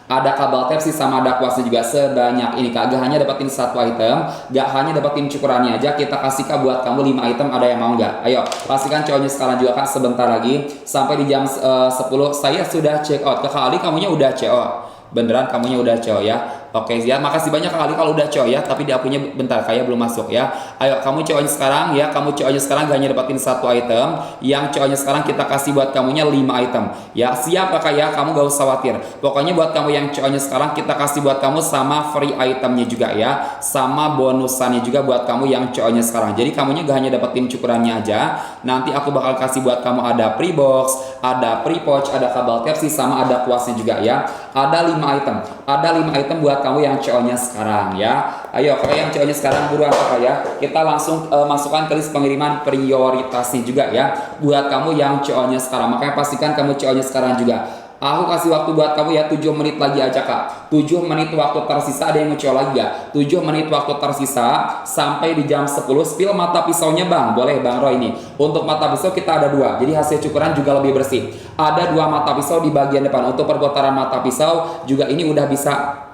ada kabel Type-C sama ada kuasnya juga. Sebanyak ini kak, gak hanya dapetin satu item, gak hanya dapetin cukurannya aja, kita kasih kak buat kamu 5 item. Ada yang mau nggak? Ayo, pastikan cowoknya sekarang juga kak, sebentar lagi sampai di jam 10 saya sudah check out. Kakak Ali, kamunya udah check out? Beneran kamunya udah CO ya? Oke ya, makasih banyak kali kalau udah CO ya, tapi di akunnya bentar kayak belum masuk ya. Ayo, kamu CO nya sekarang ya, kamu CO nya sekarang gak hanya dapetin satu item, yang CO nya sekarang kita kasih buat kamunya 5 item ya. Siap kakak ya, kamu gak usah khawatir. Pokoknya buat kamu yang CO nya sekarang kita kasih buat kamu sama free itemnya juga ya, sama bonusannya juga buat kamu yang CO nya sekarang. Jadi kamunya gak hanya dapetin cukurannya aja, nanti aku bakal kasih buat kamu ada free box, ada free pouch, ada kabel Type-C sama ada kuasnya juga ya. Ada 5 item, ada 5 item buat kamu yang CO nya sekarang ya. Ayo kakak yang CO nya sekarang buruan kakak ya, kita langsung masukkan ke list pengiriman prioritasnya juga ya, buat kamu yang CO nya sekarang. Makanya pastikan kamu CO nya sekarang juga. Aku kasih waktu buat kamu ya 7 menit lagi aja kak, 7 menit waktu tersisa. Ada yang mau CO lagi gak? 7 menit waktu tersisa sampai di jam 10. Spill mata pisaunya bang, boleh bang Roy ini. Untuk mata pisau kita ada 2, jadi hasil cukuran juga lebih bersih. Ada 2 mata pisau di bagian depan. Untuk perputaran mata pisau juga ini udah bisa,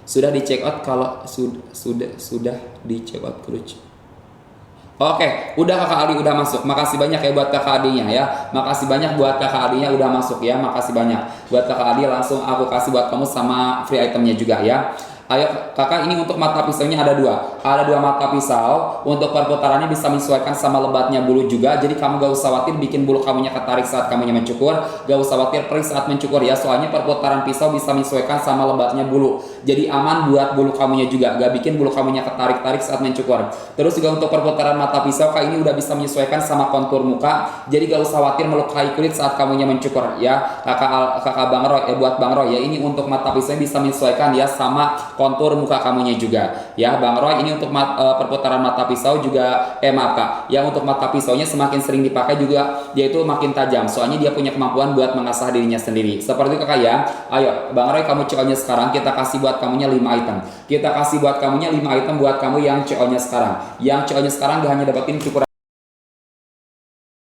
sudah di check out. Kalau sudah di check out Cruise. Oke, udah kakak Adi udah masuk. Makasih banyak ya buat kakak Adinya ya. Makasih banyak buat kakak Adinya udah masuk ya. Makasih banyak buat kakak Adi, langsung aku kasih buat kamu sama free itemnya juga ya. Ayo kakak, ini untuk mata pisaunya ada 2. Ada 2 mata pisau. Untuk perputarannya bisa menyesuaikan sama lebatnya bulu juga. Jadi kamu gak usah khawatir bikin bulu kamunya ketarik saat kamunya mencukur. Gak usah khawatir perih saat mencukur ya. Soalnya perputaran pisau bisa menyesuaikan sama lebatnya bulu. Jadi aman buat bulu kamunya juga. Gak bikin bulu kamunya ketarik-tarik saat mencukur. Terus juga untuk perputaran mata pisau kak, ini udah bisa menyesuaikan sama kontur muka. Jadi gak usah khawatir melukai kulit saat kamunya mencukur ya. Kakak Bang Roy, buat Bang Roy ya, ini untuk mata pisau bisa menyesuaikan ya sama kontur muka kamunya juga ya. Bang Roy, ini untuk perputaran mata pisau juga maaf kak ya, untuk mata pisaunya semakin sering dipakai juga dia itu makin tajam. Soalnya dia punya kemampuan buat mengasah dirinya sendiri. Seperti itu kakak ya. Ayo Bang Roy, kamu CO nya sekarang kita kasih buat kamunya 5 item. Kita kasih buat kamunya 5 item buat kamu yang CO nya sekarang. Yang CO nya sekarang gak hanya dapetin cukuran